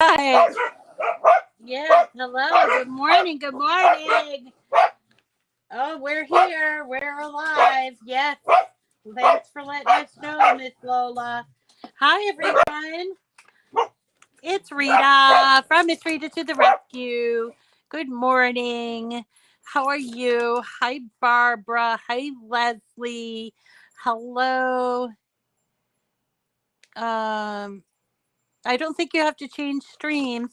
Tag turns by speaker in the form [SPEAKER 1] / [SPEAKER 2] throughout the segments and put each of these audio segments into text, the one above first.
[SPEAKER 1] Hi. Yes, hello. Good morning. Good morning. Oh, we're here. We're alive. Yes. Thanks for letting us know, Miss Lola. Hi, everyone. It's Rita from Miss Rita to the rescue. Good morning. How are you? Hi, Barbara. Hi, Leslie. Hello. Um, I don't think you have to change streams.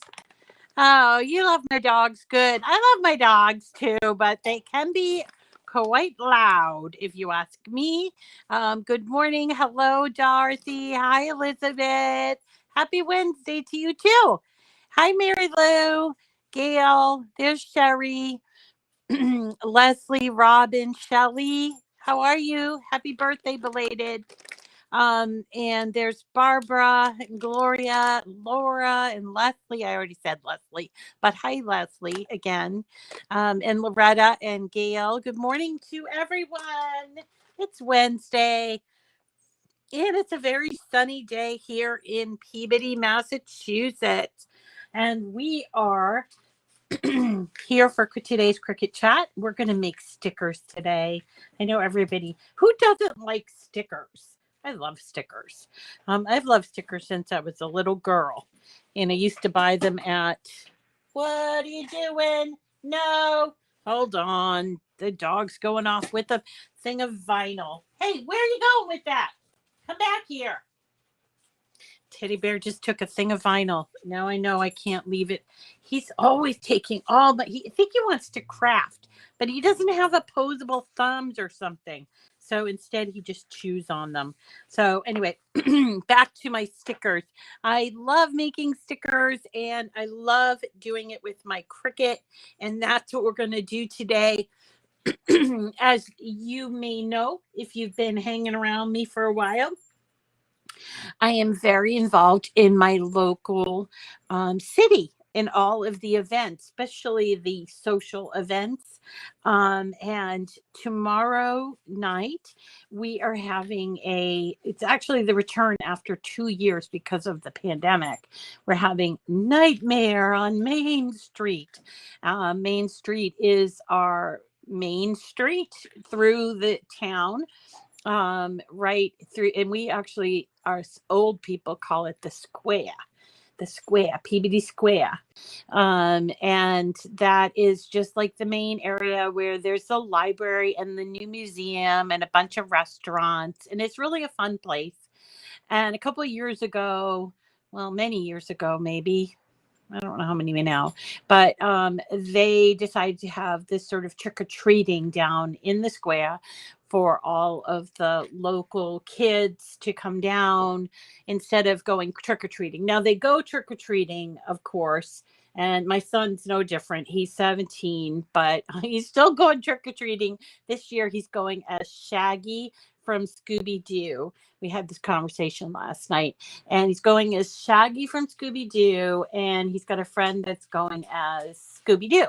[SPEAKER 1] Oh, you love my dogs. Good. I love my dogs too, but they can be quite loud if you ask me. Good morning. Hello, Dorothy. Hi, Elizabeth. Happy Wednesday to you too. Hi, Mary Lou. Gail. There's Sherry. Leslie, Robin, Shelley. How are you? Happy birthday, belated. And there's Barbara, Gloria, Laura, and Leslie. I already said Leslie, but hi, Leslie, again. And Loretta and Gail. Good morning to everyone. It's Wednesday, and it's a very sunny day here in Peabody, Massachusetts. And we are here for today's Cricut Chat. We're going to make stickers today. I know everybody who doesn't like stickers. I love stickers. I've loved stickers since I was a little girl, and I used to buy them at. What are you doing? No, hold on. The dog's going off with a thing of vinyl. Hey, where are you going with that? Come back here. Teddy bear just took a thing of vinyl. Now I know I can't leave it. He's always taking all the. I think he wants to craft, but he doesn't have opposable thumbs or something. So instead, he just chews on them. So anyway, back to my stickers. I love making stickers, and I love doing it with my Cricut, and that's what we're going to do today. As you may know, if you've been hanging around me for a while, I am very involved in my local city in all of the events, especially the social events. And tomorrow night, we are having it's actually the return after 2 years because of the pandemic. We're having Nightmare on Main Street. Main Street is our main street through the town, right through, and we actually, our old people call it the square, PBD Square. And that is just like the main area where there's the library and the new museum and a bunch of restaurants, and it's really a fun place. And a couple of years ago, well, many years ago, maybe, I don't know how many now, but they decided to have this sort of trick or treating down in the square for all of the local kids to come down instead of going trick or treating. Now they go trick or treating, of course. And my son's no different. He's 17, but he's still going trick or treating. This year he's going as Shaggy from Scooby Doo. We had this conversation last night, and he's going as Shaggy from Scooby Doo, and he's got a friend that's going as Scooby Doo.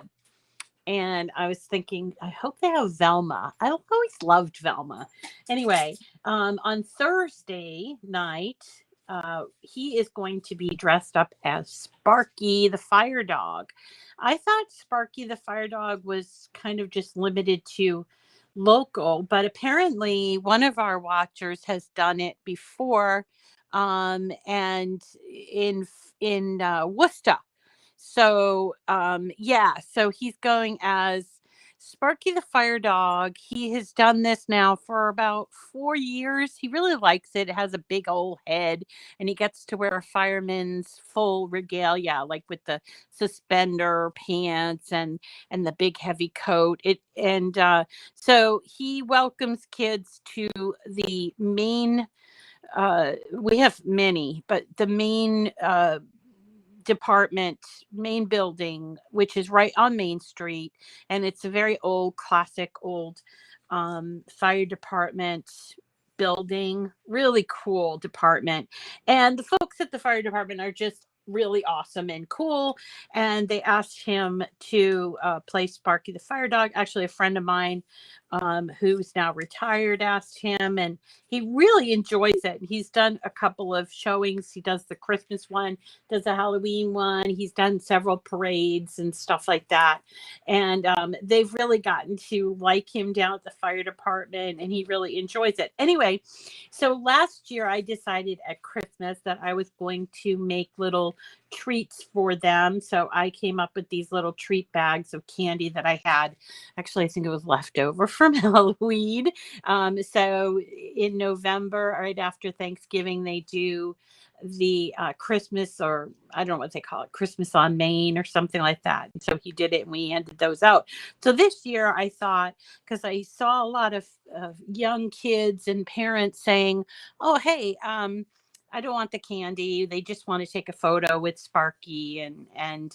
[SPEAKER 1] And I was thinking, I hope they have Velma. I always loved Velma. Anyway, on Thursday night, he is going to be dressed up as Sparky the fire dog. I thought Sparky the fire dog was kind of just limited to local, but apparently one of our watchers has done it before, and in Worcester. So yeah, so he's going as Sparky the fire dog. He has done this now for about 4 years. He really likes it. It has a big old head, and he gets to wear a fireman's full regalia, like with the suspender pants and the big heavy coat. So he welcomes kids to the main. We have many, but the main department, main building, which is right on Main Street, and it's a very old, classic, old fire department building. Really cool department, and the folks at the fire department are just really awesome and cool. And they asked him to play Sparky the fire dog. Actually, a friend of mine who's now retired, asked him, and he really enjoys it. He's done a couple of showings. He does the Christmas one, does the Halloween one. He's done several parades and stuff like that. And they've really gotten to like him down at the fire department, and he really enjoys it. Anyway, so last year I decided at Christmas that I was going to make little treats for them. So I came up with these little treat bags of candy that I had. Actually, I think it was left over from Halloween. So in November, right after Thanksgiving, they do the Christmas, or I don't know what they call it, Christmas on Main or something like that. And so he did it and we handed those out. So this year I thought, because I saw a lot of young kids and parents saying, oh, hey, I don't want the candy. They just want to take a photo with Sparky, and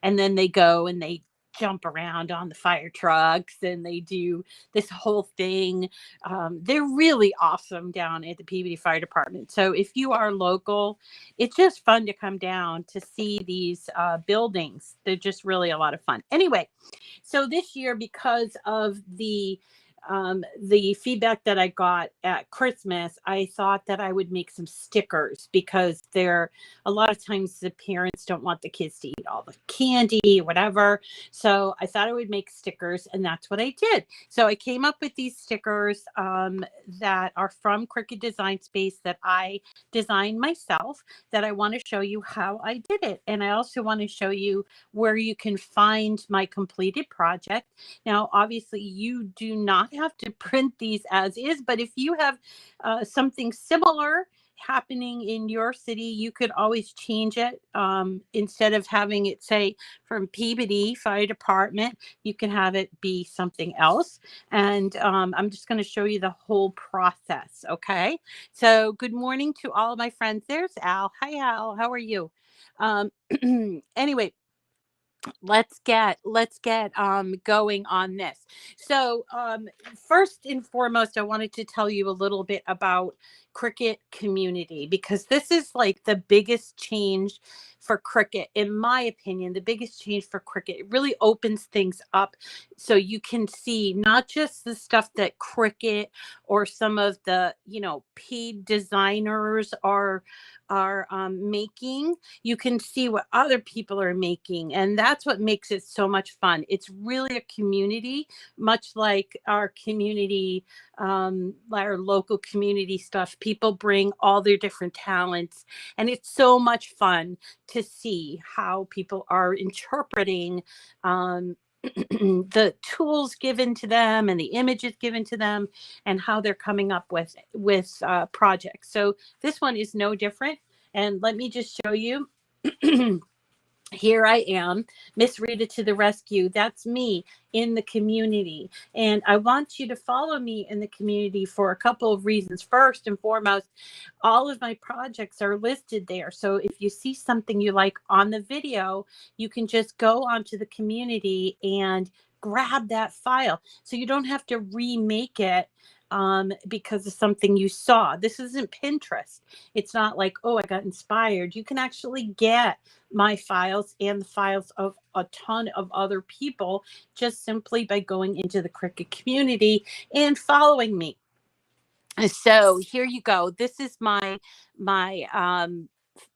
[SPEAKER 1] then they go and they jump around on the fire trucks and they do this whole thing. They're really awesome down at the Peabody Fire Department. So if you are local, it's just fun to come down to see these buildings. They're just really a lot of fun. Anyway, so this year, because of the feedback that I got at Christmas, I thought that I would make some stickers, because a lot of times the parents don't want the kids to eat all the candy, whatever. So I thought I would make stickers, and that's what I did. So I came up with these stickers that are from Cricut Design Space that I designed myself, that I want to show you how I did it. And I also want to show you where you can find my completed project. Now, obviously, you do not have to print these as is, but if you have something similar happening in your city, you could always change it. Instead of having it say from Peabody Fire Department, you can have it be something else. And I'm just going to show you the whole process. Okay. So good morning to all of my friends. There's Al. Hi, Al. How are you? Anyway, let's get going on this. So first and foremost, I wanted to tell you a little bit about Cricut community, because this is like the biggest change for Cricut, in my opinion. The biggest change for Cricut. It really opens things up so you can see not just the stuff that Cricut or some of the paid designers are making. You can see what other people are making, and that's what makes it so much fun. It's really a community, much like our community, our local community stuff. People bring all their different talents, and it's so much fun to see how people are interpreting the tools given to them and the images given to them, and how they're coming up with projects. So this one is no different. And let me just show you. Here I am, Miss Rita to the rescue. That's me in the community. And I want you to follow me in the community for a couple of reasons. First and foremost, all of my projects are listed there. So if you see something you like on the video, you can just go onto the community and grab that file. So you don't have to remake it because of something you saw. This isn't Pinterest. It's not like, oh, I got inspired. You can actually get my files and the files of a ton of other people just simply by going into the Cricut community and following me. So here you go. This is my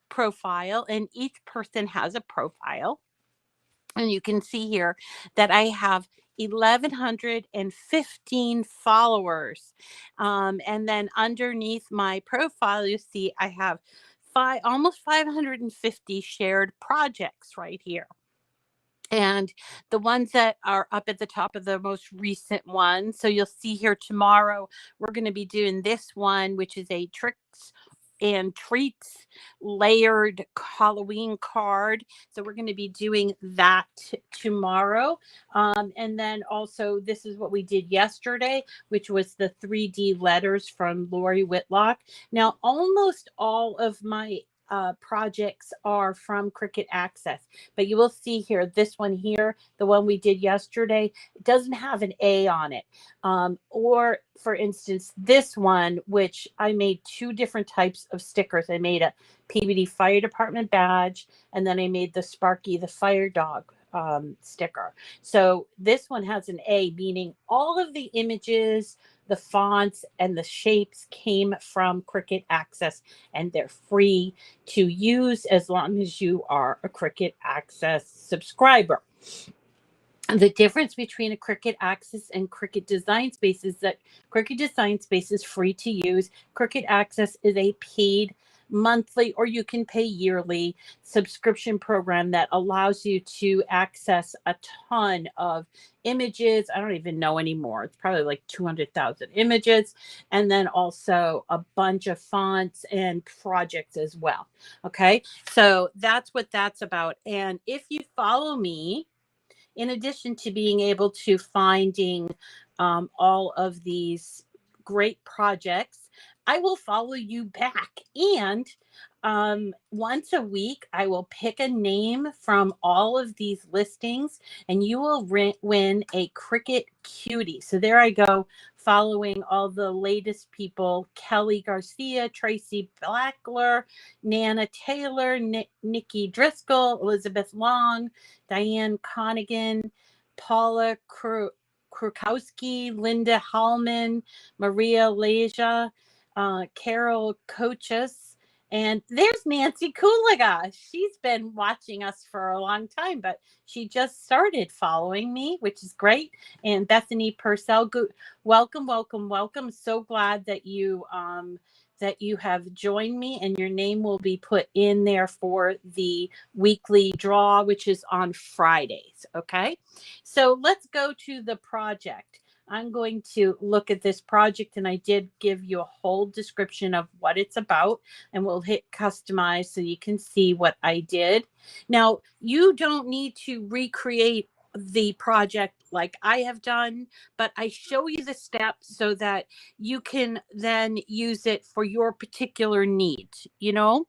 [SPEAKER 1] profile, and each person has a profile. And you can see here that I have 1,115 followers. And then underneath my profile, you see I have almost 550 shared projects right here. And the ones that are up at the top of the most recent one. So you'll see here tomorrow, we're going to be doing this one, which is a tricks and treats layered Halloween card. So we're going to be doing that tomorrow. And then also, this is what we did yesterday, which was the 3D letters from Lori Whitlock. Now, almost all of my projects are from Cricut Access, but you will see here, this one here, the one we did yesterday, it doesn't have an A on it. Or for instance, this one, which I made two different types of stickers. I made a Peabody Fire Department badge, and then I made the Sparky the fire dog sticker. So this one has an A, meaning all of the images, the fonts, and the shapes came from Cricut Access, and they're free to use as long as you are a Cricut Access subscriber. The difference between a Cricut Access and Cricut Design Space is that Cricut Design Space is free to use. Cricut Access is a paid monthly, or you can pay yearly subscription program that allows you to access a ton of images. I don't even know anymore. It's probably like 200,000 images. And then also a bunch of fonts and projects as well. Okay. So that's what that's about. And if you follow me, in addition to being able to finding all of these great projects, I will follow you back. And once a week, I will pick a name from all of these listings, and you will win a Cricut Cutie. So there I go, following all the latest people: Kelly Garcia, Tracy Blackler, Nana Taylor, Nikki Driscoll, Elizabeth Long, Diane Conigan, Paula Krukowski, Linda Hallman, Maria Leja, Carol Coaches, and there's Nancy Kuliga. She's been watching us for a long time, but she just started following me, which is great. And Bethany Purcell, welcome, welcome, welcome. So glad that you have joined me, and your name will be put in there for the weekly draw, which is on Fridays. Okay. So let's go to the project. I'm going to look at this project, and I did give you a whole description of what it's about, and we'll hit customize so you can see what I did. Now, you don't need to recreate the project like I have done, but I show you the steps so that you can then use it for your particular needs, you know?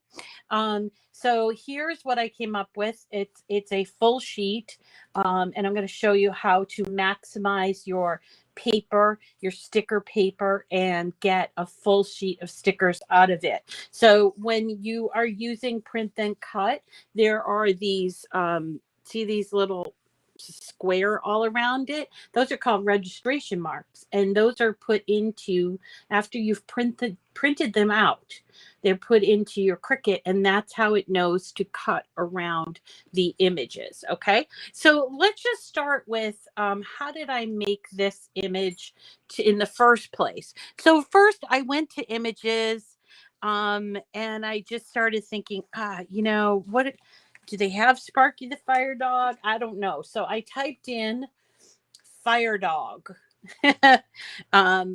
[SPEAKER 1] So here's what I came up with. It's a full sheet, and I'm going to show you how to maximize your paper, your sticker paper, and get a full sheet of stickers out of it. So when you are using Print Then Cut, there are these, see these little square all around it? Those are called registration marks, and those are put into, after you've printed them out, they're put into your Cricut, and that's how it knows to cut around the images. Okay, so let's just start with how did I make this image in the first place? So first I went to images, and I just started thinking, what do they have? Sparky the Fire Dog? I don't know. So I typed in Fire Dog.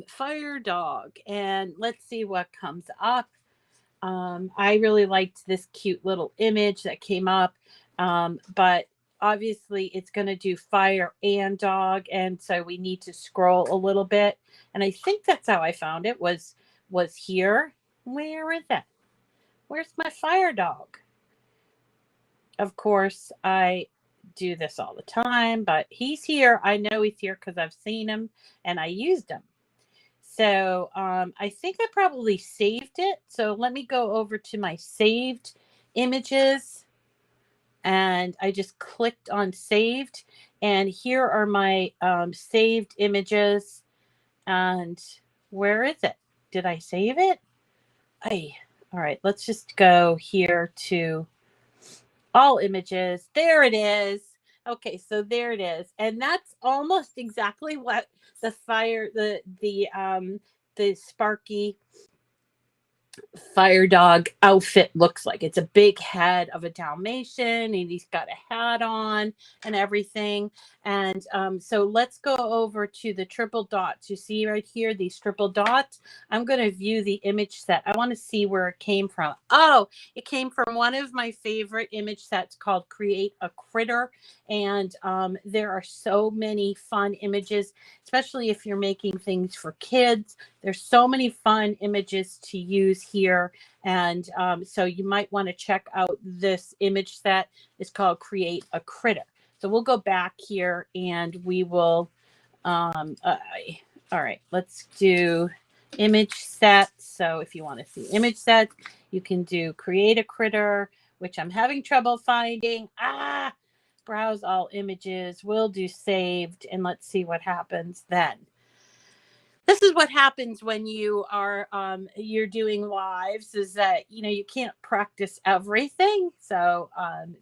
[SPEAKER 1] Fire Dog, and let's see what comes up. I really liked this cute little image that came up, but obviously it's going to do fire and dog, and so we need to scroll a little bit. And I think that's how I found it, was here. Where is that? Where's my fire dog? Of course, I do this all the time, but he's here. I know he's here because I've seen him and I used him. So I think I probably saved it. So let me go over to my saved images, and I just clicked on saved. And here are my saved images. And where is it? Did I save it? All right, let's just go here to all images. There it is. Okay, so there it is. And that's almost exactly what the Sparky Fire Dog outfit looks like. It's a big head of a Dalmatian, and he's got a hat on and everything. And so let's go over to the triple dots. You see right here, these triple dots. I'm going to view the image set. I want to see where it came from. Oh, it came from one of my favorite image sets called Create a Critter. And there are so many fun images, especially if you're making things for kids. There's so many fun images to use here. And so you might want to check out this image set. It's called Create a Critter. So we'll go back here and we will, all right, let's do image sets. So if you want to see image sets, you can do Create a Critter, which I'm having trouble finding. browse all images. We'll do saved, and let's see what happens then. This is what happens when you are you're doing lives, is that you can't practice everything. So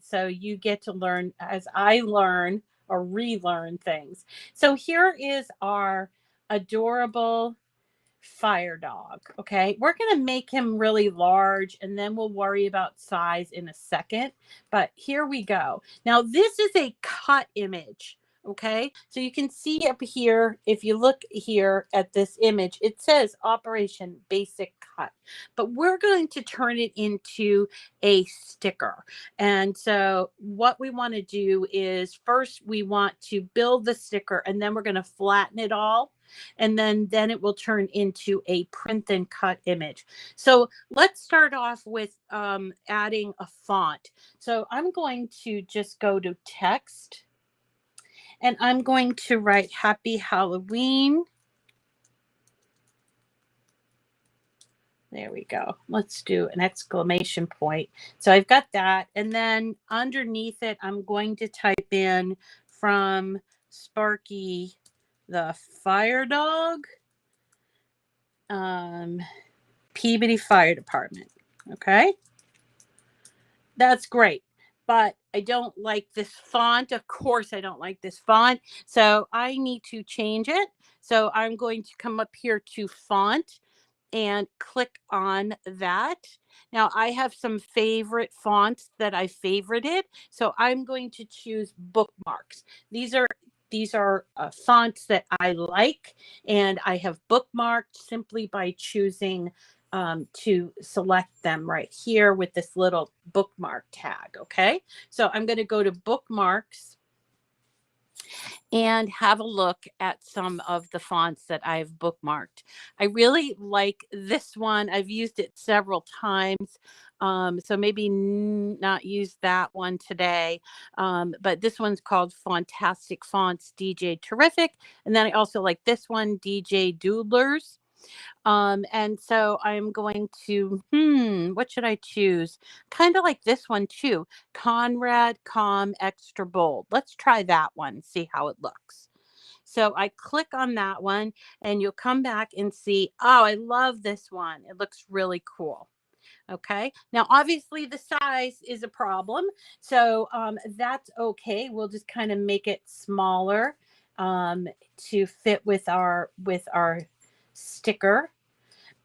[SPEAKER 1] so you get to learn as I learn or relearn things. So here is our adorable fire dog. Okay, we're going to make him really large, and then we'll worry about size in a second. But here we go. Now this is a cut image. Okay, so you can see up here, if you look here at this image, it says Operation Basic Cut, but we're going to turn it into a sticker. And so what we want to do is, first we want to build the sticker, and then we're going to flatten it all, and then it will turn into a print and cut image. So let's start off with adding a font. So I'm going to just go to text, and I'm going to write Happy Halloween. There we go. Let's do an exclamation point. So I've got that. And then underneath it, I'm going to type in from Sparky the Fire Dog, Peabody Fire Department. Okay. That's great. But I don't like this font. Of course, I don't like this font. So I need to change it. So I'm going to come up here to font and click on that. Now I have some favorite fonts that I favorited. So I'm going to choose bookmarks. These are fonts that I like, and I have bookmarked simply by choosing to select them right here with this little bookmark tag. Okay, so I'm going to go to bookmarks and have a look at some of the fonts that I've bookmarked. I really like this one. I've used it several times. So maybe not use that one today. But this one's called Fantastic Fonts DJ Terrific. And then I also like this one, DJ Doodlers. And so I'm going to, what should I choose? Kind of like this one too. Conrad Com Extra Bold. Let's try that one, see how it looks. So I click on that one, and you'll come back and see, oh, I love this one. It looks really cool. Okay. Now, obviously the size is a problem. So that's okay. We'll just kind of make it smaller to fit with our sticker.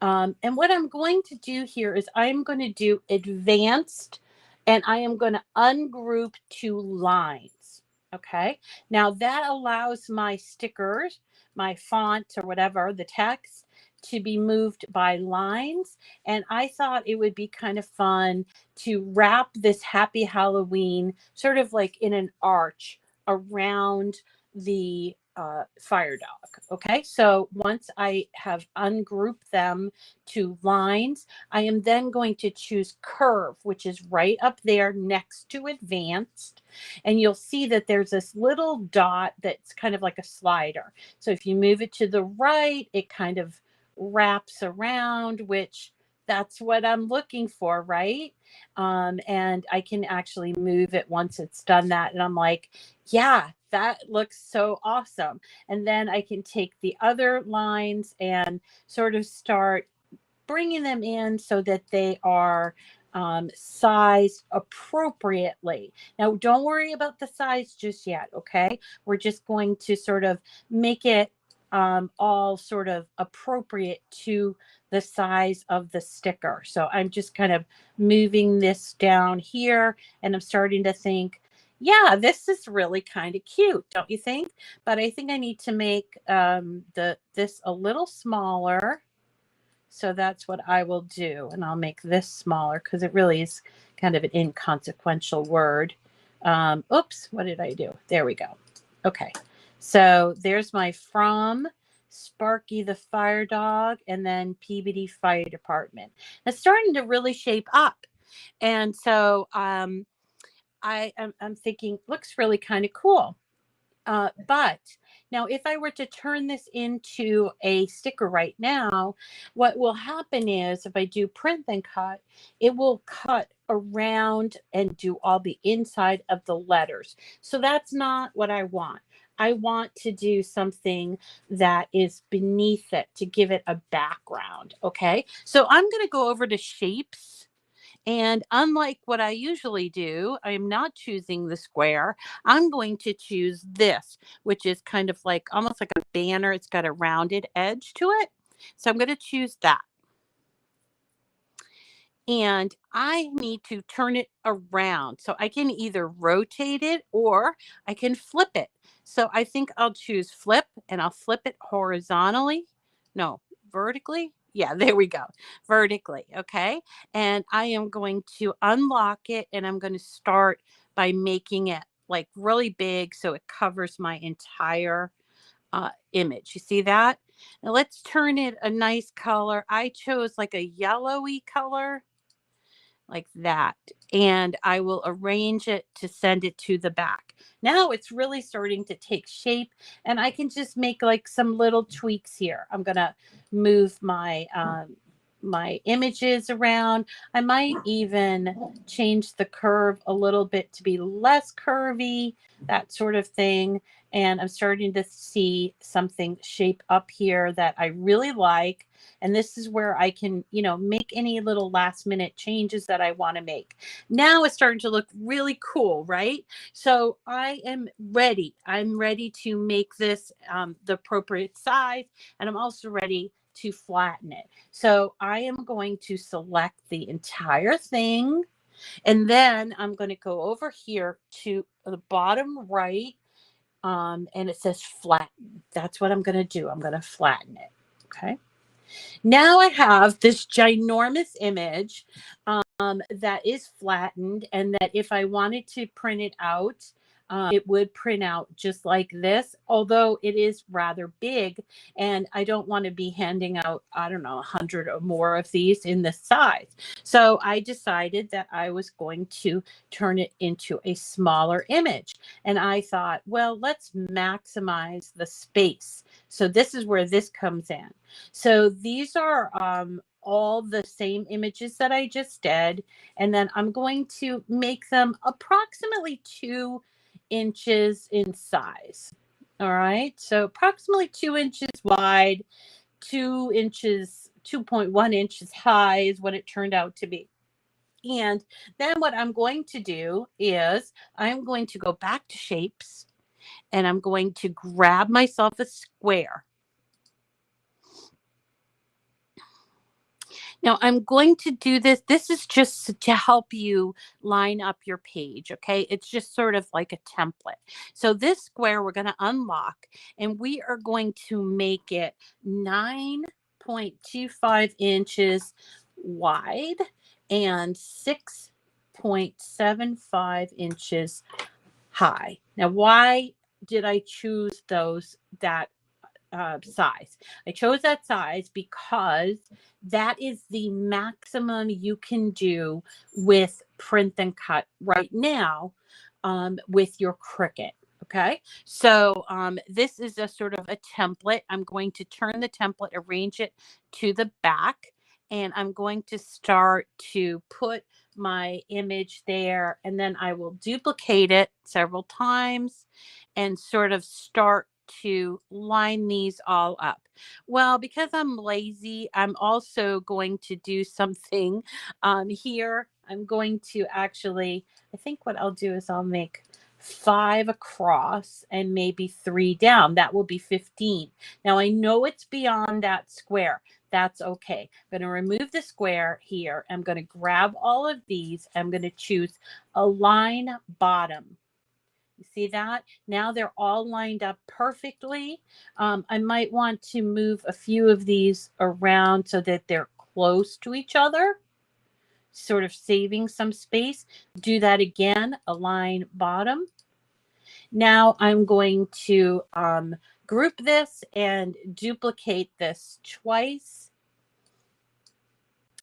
[SPEAKER 1] And what I'm going to do here is I'm going to do advanced, and I am going to ungroup to lines. Okay. Now that allows my stickers, my font or whatever, the text, to be moved by lines. And I thought it would be kind of fun to wrap this Happy Halloween sort of like in an arch around the fire dog. Okay, so once I have ungrouped them to lines, I am then going to choose curve, which is right up there next to advanced. And you'll see that there's this little dot that's kind of like a slider. So if you move it to the right, it kind of wraps around, which that's what I'm looking for, right? And I can actually move it once it's done that. And I'm like, yeah, that looks so awesome. And then I can take the other lines and sort of start bringing them in so that they are sized appropriately. Now, don't worry about the size just yet, okay? We're just going to sort of make it all sort of appropriate to the size of the sticker. So I'm just kind of moving this down here, and I'm starting to think, yeah, this is really kind of cute, don't you think? But I think I need to make this a little smaller. So that's what I will do. And I'll make this smaller because it really is kind of an inconsequential word. Oops, what did I do? There we go. Okay. So there's my from Sparky the Fire Dog, and then Peabody Fire Department. It's starting to really shape up. And so I'm thinking, looks really kind of cool. But now if I were to turn this into a sticker right now, what will happen is if I do print and cut, it will cut around and do all the inside of the letters. So that's not what I want. I want to do something that is beneath it to give it a background. Okay. So I'm going to go over to shapes. And unlike what I usually do, I am not choosing the square. I'm going to choose this, which is kind of like almost like a banner. It's got a rounded edge to it. So I'm going to choose that. And I need to turn it around. So I can either rotate it or I can flip it. So I think I'll choose flip, and I'll flip it horizontally. No, vertically. Yeah, there we go. Vertically. Okay. And I am going to unlock it, and I'm going to start by making it like really big so it covers my entire image. You see that? Now let's turn it a nice color. I chose like a yellowy color, like that. And I will arrange it to send it to the back. Now it's really starting to take shape, and I can just make like some little tweaks here. I'm going to move my images around. I might even change the curve a little bit to be less curvy, that sort of thing. And I'm starting to see something shape up here that I really like. And this is where I can, make any little last minute changes that I want to make. Now it's starting to look really cool, right? So I am ready. I'm ready to make this the appropriate size. And I'm also ready to flatten it. So I am going to select the entire thing. And then I'm going to go over here to the bottom right. And it says flatten. That's what I'm going to do. I'm going to flatten it. Okay. Now I have this ginormous image that is flattened, and that if I wanted to print it out, it would print out just like this, although it is rather big, and I don't want to be handing out, I don't know, 100 or more of these in this size. So I decided that I was going to turn it into a smaller image. And I thought, well, let's maximize the space. So this is where this comes in. So these are all the same images that I just did. And then I'm going to make them approximately 2 inches in size. All right. So approximately 2 inches wide, 2 inches, 2.1 inches high is what it turned out to be. And then what I'm going to do is I'm going to go back to shapes, and I'm going to grab myself a square. Now I'm going to do this. This is just to help you line up your page. Okay. It's just sort of like a template. So this square we're going to unlock, and we are going to make it 9.25 inches wide and 6.75 inches high. Now, why did I choose that size? I chose that size because that is the maximum you can do with print and cut right now with your Cricut. Okay, so this is a sort of a template. I'm going to turn the template, arrange it to the back, and I'm going to start to put my image there, and then I will duplicate it several times and sort of start to line these all up. Well, because I'm lazy, I'm also going to do something here. I'm going to actually, I think what I'll do is I'll make 5 across and maybe 3 down. That will be 15. Now I know it's beyond that square. That's okay. I'm going to remove the square here. I'm going to grab all of these. I'm going to choose align bottom. You see that? Now they're all lined up perfectly. I might want to move a few of these around so that they're close to each other, sort of saving some space. Do that again, align bottom. Now I'm going to group this and duplicate this twice.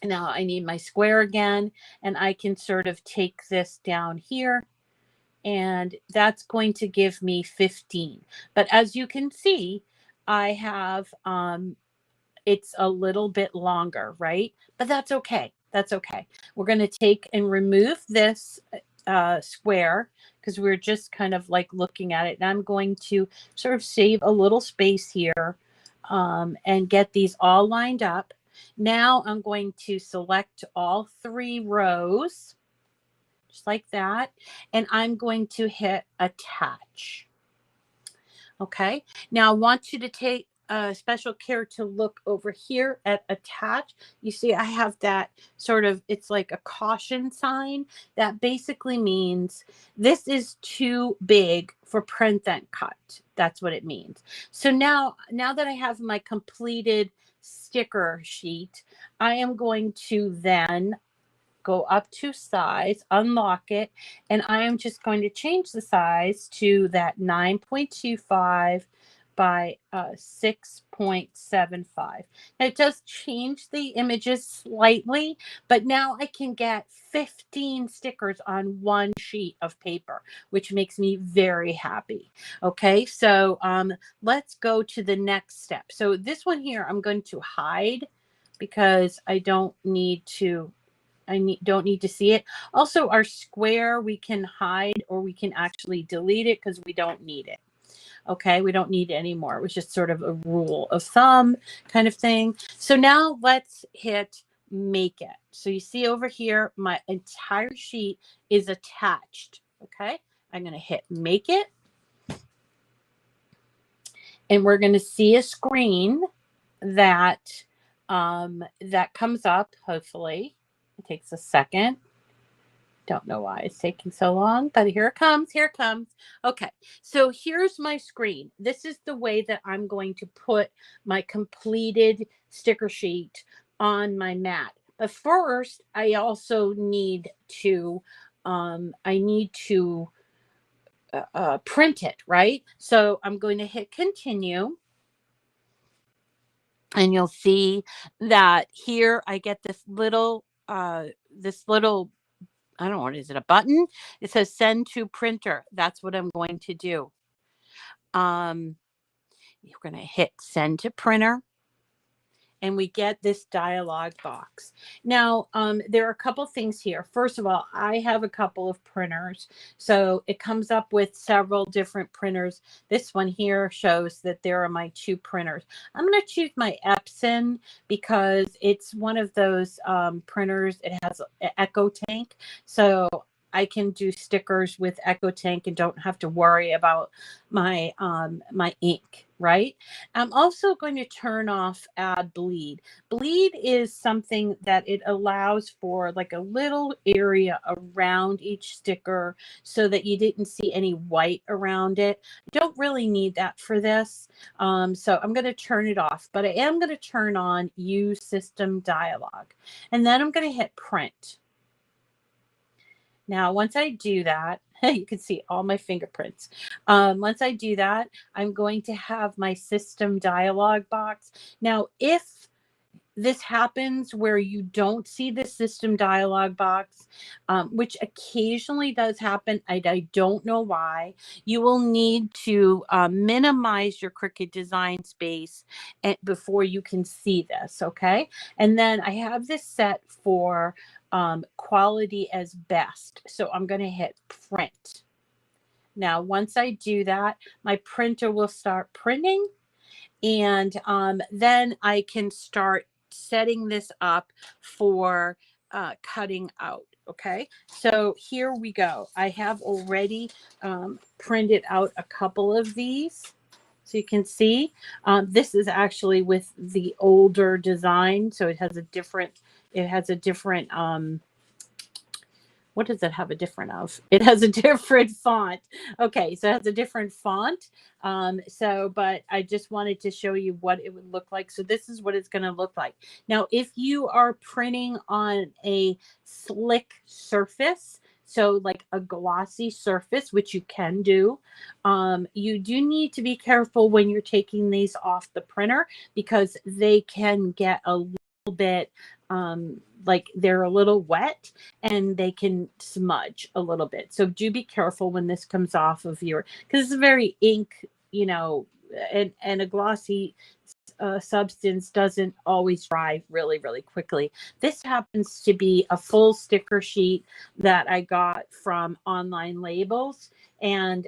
[SPEAKER 1] Now I need my square again, and I can sort of take this down here, and that's going to give me 15. But as you can see, I have, it's a little bit longer, right? But that's okay. That's okay. We're going to take and remove this square because we're just kind of like looking at it. And I'm going to sort of save a little space here and get these all lined up. Now I'm going to select all 3 rows, just like that. And I'm going to hit attach. Okay. Now I want you to take special care to look over here at attach. You see, I have that sort of, it's like a caution sign. That basically means this is too big for print then cut. That's what it means. So now that I have my completed sticker sheet, I am going to then go up to size, unlock it, and I am just going to change the size to that 9.25 by 6.75. Now it does change the images slightly, but now I can get 15 stickers on one sheet of paper, which makes me very happy. Okay, so let's go to the next step. So this one here, I'm going to hide because I don't need to don't need to see it. Also, our square we can hide or we can actually delete it because we don't need it. Okay, we don't need it anymore. It was just sort of a rule of thumb kind of thing. So now let's hit make it. So you see over here, my entire sheet is attached. Okay, I'm going to hit make it. And we're going to see a screen that that comes up, hopefully. It takes a second. Don't know why it's taking so long, but here it comes. Here it comes. Okay, so here's my screen. This is the way that I'm going to put my completed sticker sheet on my mat. But first, I also need to print it, right? So I'm going to hit continue. And you'll see that here I get this little, I don't know, what is it, a button? It says send to printer. That's what I'm going to do. You're going to hit send to printer. And we get this dialog box. Now, there are a couple things here. First of all, I have a couple of printers. So it comes up with several different printers. This one here shows that there are my 2 printers. I'm going to choose my Epson because it's one of those printers. It has an Echo Tank. So I can do stickers with Echo Tank and don't have to worry about my my ink, right? I'm also going to turn off add bleed. Bleed is something that it allows for like a little area around each sticker so that you didn't see any white around it. I don't really need that for this. So I'm going to turn it off, but I am going to turn on use system dialog. And then I'm going to hit print. Now, once I do that, you can see all my fingerprints. Once I do that, I'm going to have my system dialog box. Now, if this happens where you don't see the system dialog box, which occasionally does happen, I don't know why, you will need to minimize your Cricut design space before you can see this, okay? And then I have this set for quality as best. So I'm going to hit print. Now, once I do that, my printer will start printing, and then I can start setting this up for cutting out. Okay, so here we go. I have already printed out a couple of these. So you can see this is actually with the older design. So it has a different, what does it have a different of? It has a different font. Okay, so it has a different font. But I just wanted to show you what it would look like. So this is what it's going to look like. Now, if you are printing on a slick surface, so like a glossy surface, which you can do, you do need to be careful when you're taking these off the printer because they can get a little bit like they're a little wet and they can smudge a little bit. So do be careful when this comes off of your, because it's a very ink, and a glossy substance doesn't always dry really, really quickly. This happens to be a full sticker sheet that I got from Online Labels, and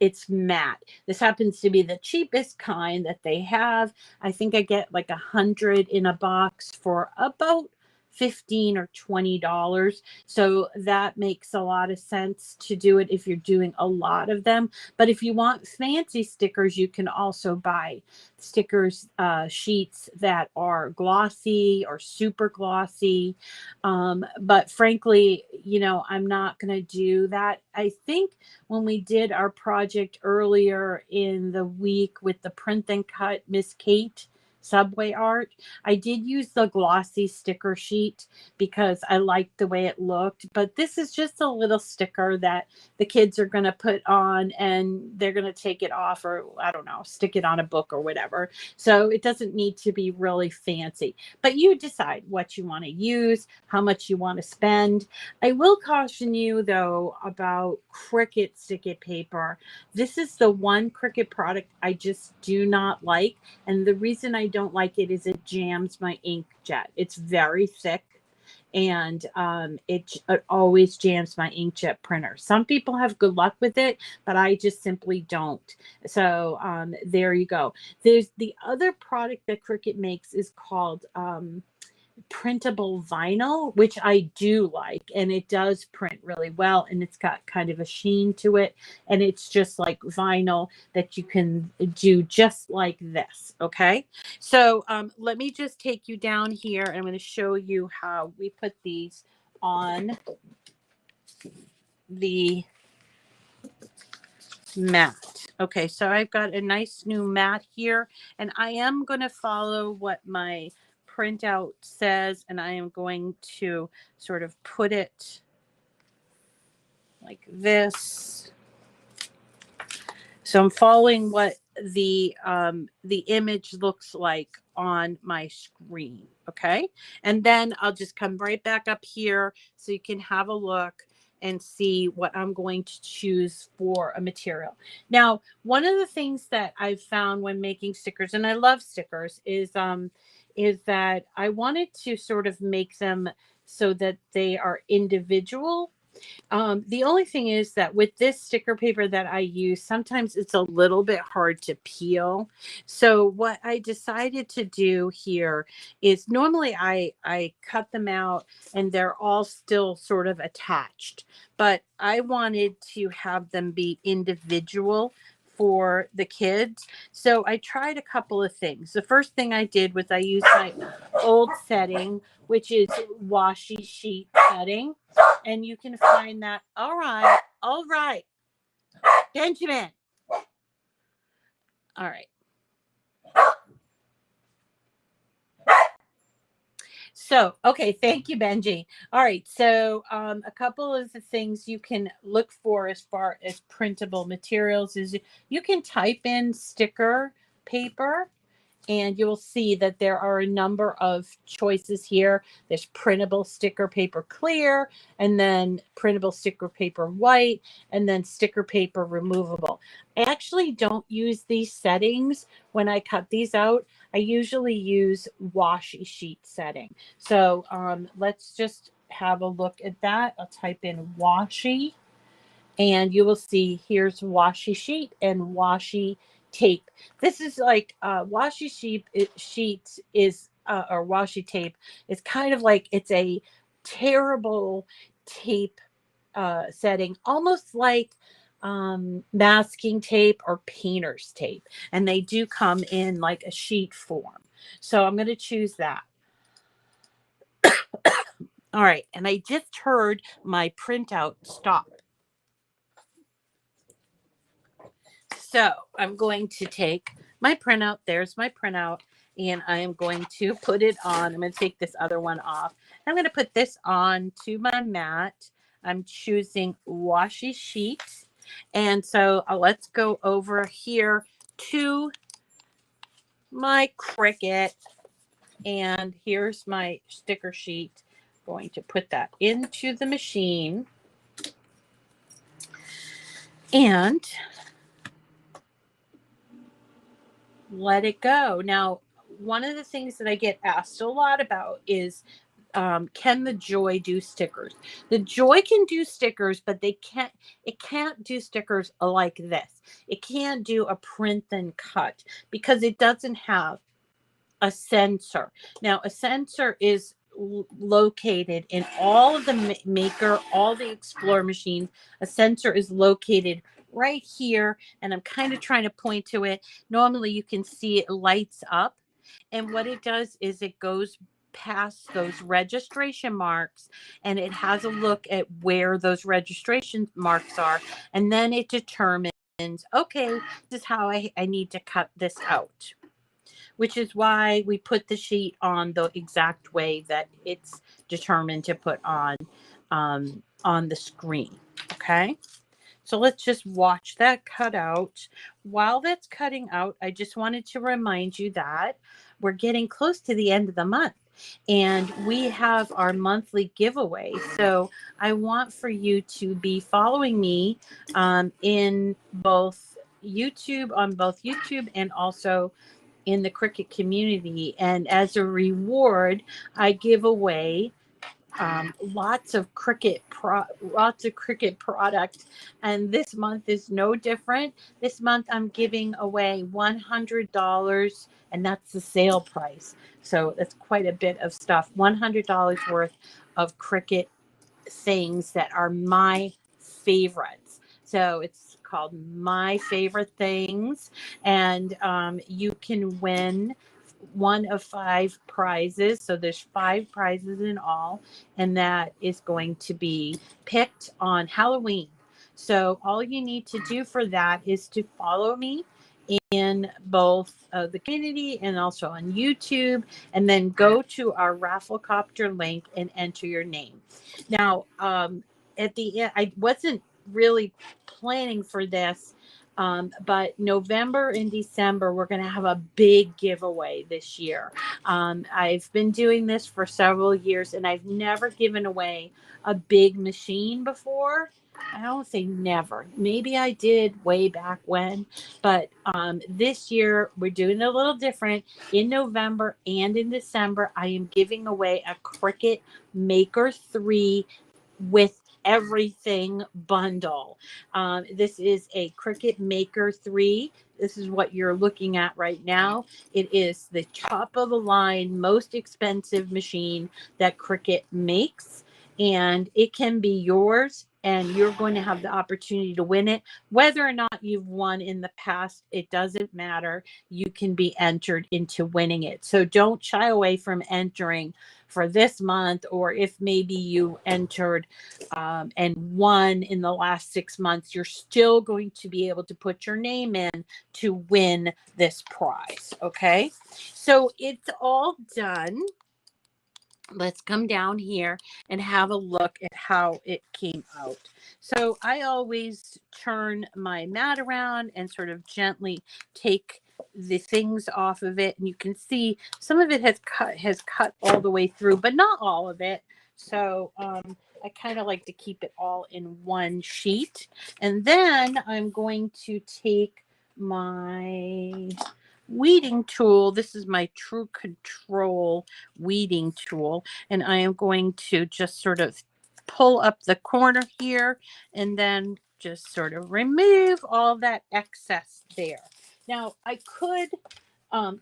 [SPEAKER 1] it's matte. This happens to be the cheapest kind that they have. I think I get like 100 in a box for about $15 or $20. So that makes a lot of sense to do it if you're doing a lot of them. But if you want fancy stickers, you can also buy stickers sheets that are glossy or super glossy. But frankly, you know, I'm not going to do that. I think when we did our project earlier in the week with the print and cut Miss Kate Subway art, I did use the glossy sticker sheet because I liked the way it looked. But this is just a little sticker that the kids are going to put on, and they're going to take it off, or I don't know, stick it on a book or whatever. So it doesn't need to be really fancy, but you decide what you want to use, how much you want to spend. I will caution you though about Cricut sticky paper. This is the one Cricut product I just do not like. And the reason I don't like it is it jams my inkjet. It's very thick, and it always jams my inkjet printer. Some people have good luck with it, but I just simply don't. So there you go. There's the other product that Cricut makes is called printable vinyl, which I do like, and it does print really well, and it's got kind of a sheen to it, and it's just like vinyl that you can do just like this. Okay, so let me just take you down here, and I'm going to show you how we put these on the mat. Okay, so I've got a nice new mat here, and I am going to follow what my printout says, and I am going to sort of put it like this. So I'm following what the image looks like on my screen. Okay, and then I'll just come right back up here so you can have a look and see what I'm going to choose for a material. Now, one of the things that I've found when making stickers, and I love stickers, is that I wanted to sort of make them so that they are individual. The only thing is that with this sticker paper that I use, sometimes it's a little bit hard to peel. So what I decided to do here is normally I cut them out and they're all still sort of attached, but I wanted to have them be individual for the kids. So I tried a couple of things. The first thing I did was I used my old setting, which is washi sheet setting. And you can find that. All right, Benjamin. All right. So, okay, thank you, Benji. All right, so a couple of the things you can look for as far as printable materials is you can type in sticker paper, and you'll see that there are a number of choices here. There's printable sticker paper clear, and then printable sticker paper white, and then sticker paper removable. I actually don't use these settings when I cut these out. I usually use washi sheet setting. So let's just have a look at that. I'll type in washi, and you will see here's washi sheet and washi tape. This is like washi sheet is or washi tape is kind of like it's a terrible tape setting, almost like masking tape or painter's tape, and they do come in like a sheet form. So I'm going to choose that. All right, and I just heard my printout stop. So I'm going to take my printout. There's my printout. And I am going to put it on. I'm going to take this other one off. I'm going to put this on to my mat. I'm choosing washi sheet. And so let's go over here to my Cricut. And here's my sticker sheet. I'm going to put that into the machine. And let it go. Now, one of the things that I get asked a lot about is, can the Joy do stickers? The Joy can do stickers, but it can't do stickers like this. It can't do a print and cut because it doesn't have a sensor. Now, a sensor is located in all of the Maker, all the Explore machines. A sensor is located right here, and I'm kind of trying to point to it. Normally, you can see it lights up, and what it does is it goes past those registration marks, and it has a look at where those registration marks are, and then it determines, okay, this is how I need to cut this out, which is why we put the sheet on the exact way that it's determined to put on the screen. Okay. So let's just watch that cut out. While that's cutting out, I just wanted to remind you that we're getting close to the end of the month and we have our monthly giveaway. So I want for you to be following me in both on both YouTube and also in the Cricut community. And as a reward, I give away lots of Cricut product, and this month is no different. This month I'm giving away $100, and that's the sale price. So that's quite a bit of stuff. $100 worth of Cricut things that are my favorites. So it's called My Favorite Things, and you can win one of 5 prizes. So there's 5 prizes in all, and that is going to be picked on Halloween. So all you need to do for that is to follow me in both the community and also on YouTube, and then go to our Rafflecopter link and enter your name. Now, at the end, I wasn't really planning for this, but November and December, we're going to have a big giveaway this year. I've been doing this for several years, and I've never given away a big machine before. I don't say never. Maybe I did way back when, but this year we're doing it a little different. In November and in December, I am giving away a Cricut Maker 3 with everything bundle. This is a Cricut Maker 3. This is what you're looking at right now. It is the top of the line, most expensive machine that Cricut makes, and it can be yours, and you're going to have the opportunity to win it. Whether or not you've won in the past, it doesn't matter. You can be entered into winning it. So don't shy away from entering for this month, or if maybe you entered and won in the last 6 months, you're still going to be able to put your name in to win this prize. Okay, so it's all done. Let's come down here and have a look at how it came out. So I always turn my mat around and sort of gently take the things off of it, and you can see some of it has cut all the way through, but not all of it. So I kind of like to keep it all in one sheet, and then I'm going to take my weeding tool. This is my True Control weeding tool, and I am going to just sort of pull up the corner here and then just sort of remove all that excess there. Now I could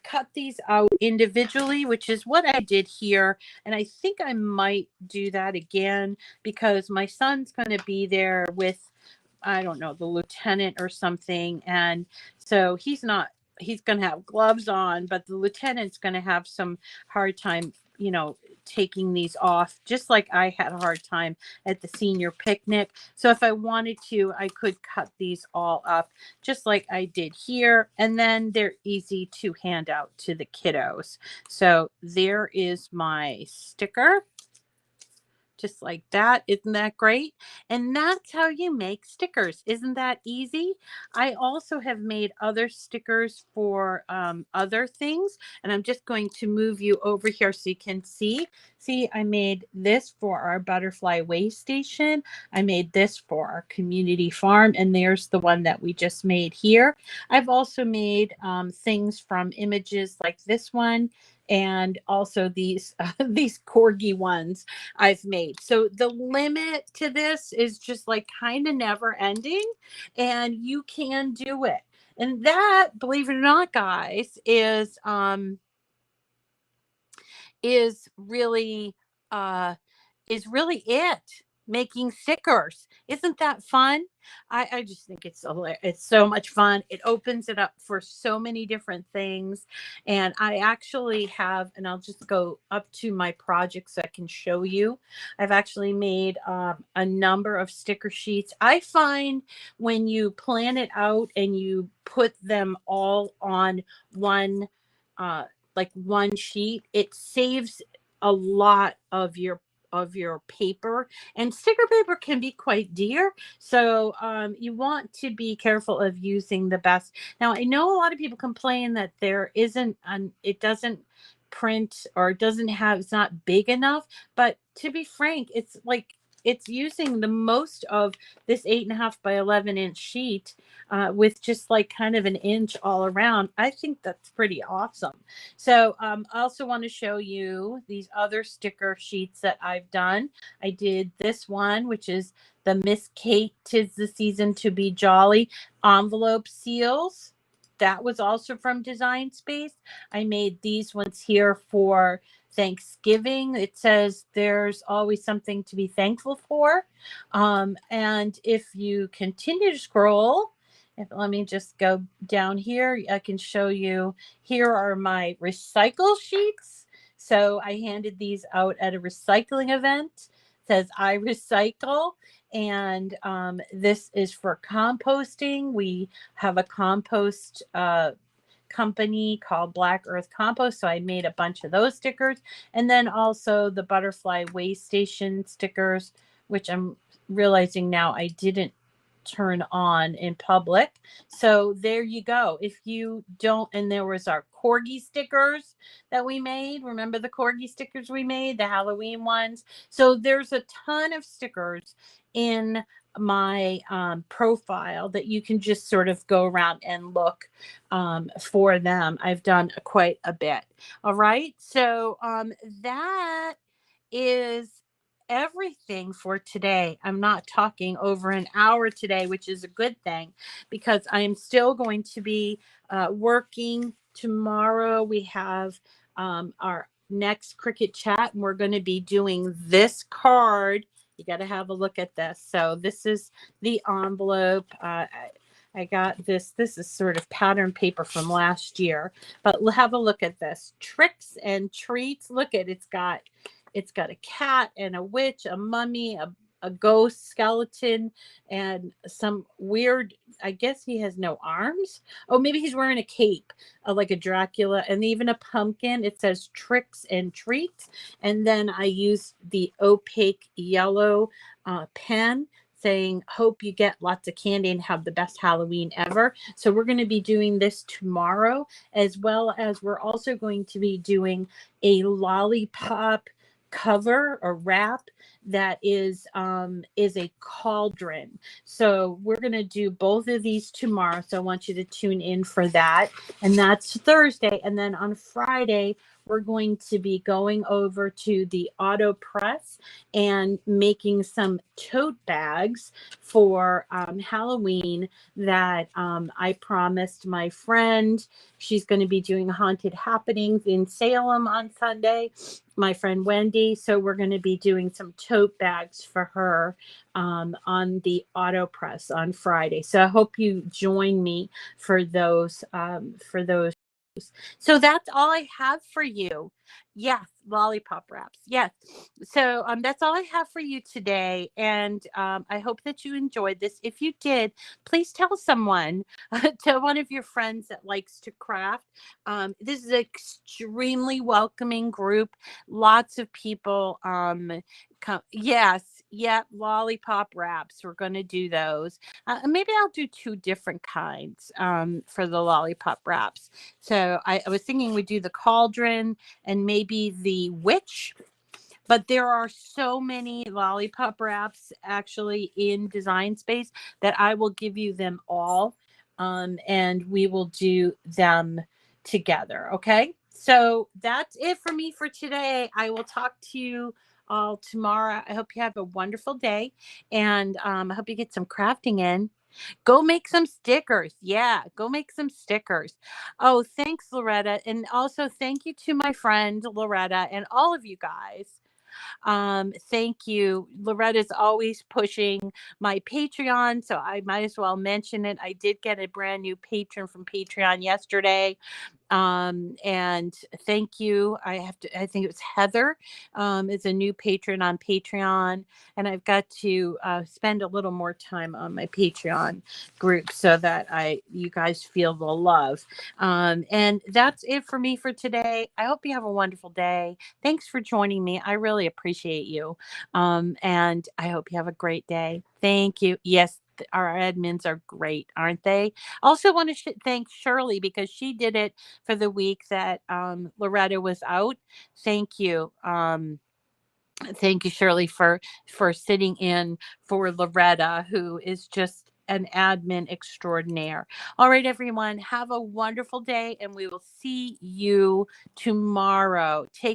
[SPEAKER 1] cut these out individually, which is what I did here, and I think I might do that again because my son's going to be there with, I don't know, the lieutenant or something. And so he's going to have gloves on, but the lieutenant's going to have some hard time, taking these off, just like I had a hard time at the senior picnic. So if I wanted to, I could cut these all up just like I did here. And then they're easy to hand out to the kiddos. So there is my sticker just like that. Isn't that great? And that's how you make stickers. Isn't that easy? I also have made other stickers for other things, and I'm just going to move you over here so you can see. See, I made this for our butterfly way station. I made this for our community farm, and there's the one that we just made here. I've also made things from images like this one, and also these these corgi ones I've made. So the limit to this is just like kind of never ending, and you can do it. And that, believe it or not, guys, is really uh is really it. Making stickers. Isn't that fun? I just think it's so much fun. It opens it up for so many different things. And I actually have, and I'll just go up to my project so I can show you. I've actually made a number of sticker sheets. I find when you plan it out and you put them all on one, uh, like one sheet, it saves a lot of your paper, and sticker paper can be quite dear, so you want to be careful of using the best. Now I know a lot of people complain that there isn't it doesn't print, or it doesn't have, it's not big enough, but to be frank, it's like it's using the most of this 8.5 by 11-inch sheet, with just like kind of an inch all around. I think that's pretty awesome. So I also want to show you these other sticker sheets that I've done. I did this one, which is the Miss Kate 'Tis the Season to Be Jolly envelope seals. That was also from Design Space. I made these ones here for Thanksgiving. It says there's always something to be thankful for. And if you continue to scroll, let me just go down here. I can show you. Here are my recycle sheets. So I handed these out at a recycling event. It says I recycle. And this is for composting. We have a compost company called Black Earth Compost. So I made a bunch of those stickers. And then also the butterfly way station stickers, which I'm realizing now I didn't turn on in public. So there you go. If you don't, and there was our corgi stickers that we made. Remember the corgi stickers we made, the Halloween ones? So there's a ton of stickers in my profile that you can just sort of go around and look for them. I've done quite a bit. All right. So that is everything for today. I'm not talking over an hour today, which is a good thing, because I am still going to be working tomorrow. We have our next Cricut Chat, and we're going to be doing this card. You got to have a look at this. So this is the envelope. I got this. This is sort of pattern paper from last year, but have a look at this. Tricks and treats. Look at it's got a cat and a witch, a mummy, a ghost skeleton, and some weird, I guess he has no arms. Oh, maybe he's wearing a cape, like a Dracula, and even a pumpkin. It says tricks and treats. And then I used the opaque yellow pen saying, hope you get lots of candy and have the best Halloween ever. So we're going to be doing this tomorrow, as well as we're also going to be doing a lollipop cover or wrap that is a cauldron. So we're going to do both of these tomorrow. So I want you to tune in for that. And that's Thursday. And then on Friday, we're going to be going over to the auto press and making some tote bags for Halloween that I promised my friend. She's going to be doing haunted happenings in Salem on Sunday, my friend Wendy. So we're going to be doing some tote bags for her on the auto press on Friday. So I hope you join me for those So that's all I have for you. Yes, lollipop wraps. Yes. So that's all I have for you today. And I hope that you enjoyed this. If you did, please tell someone, tell one of your friends that likes to craft. This is an extremely welcoming group. Lots of people. Yes, yeah, lollipop wraps. We're going to do those. Maybe I'll do two different kinds for the lollipop wraps. So I was thinking we do the cauldron and maybe the witch, but there are so many lollipop wraps actually in Design Space that I will give you them all, and we will do them together. Okay. So that's it for me for today. I will talk to you all tomorrow. I hope you have a wonderful day, and I hope you get some crafting in. Go make some stickers. Yeah, go make some stickers. Oh, thanks, Loretta. And also thank you to my friend Loretta and all of you guys. Thank you. Loretta's always pushing my Patreon, so I might as well mention it. I did get a brand new patron from Patreon yesterday. And thank you. I think it was Heather, is a new patron on Patreon, and I've got to spend a little more time on my Patreon group so that you guys feel the love. And that's it for me for today. I hope you have a wonderful day. Thanks for joining me. I really appreciate you. And I hope you have a great day. Thank you. Yes, our admins are great, aren't they? Also want to thank Shirley because she did it for the week that Loretta was out. Thank you. Thank you, Shirley, for sitting in for Loretta, who is just an admin extraordinaire. All right, everyone, have a wonderful day, and we will see you tomorrow. Take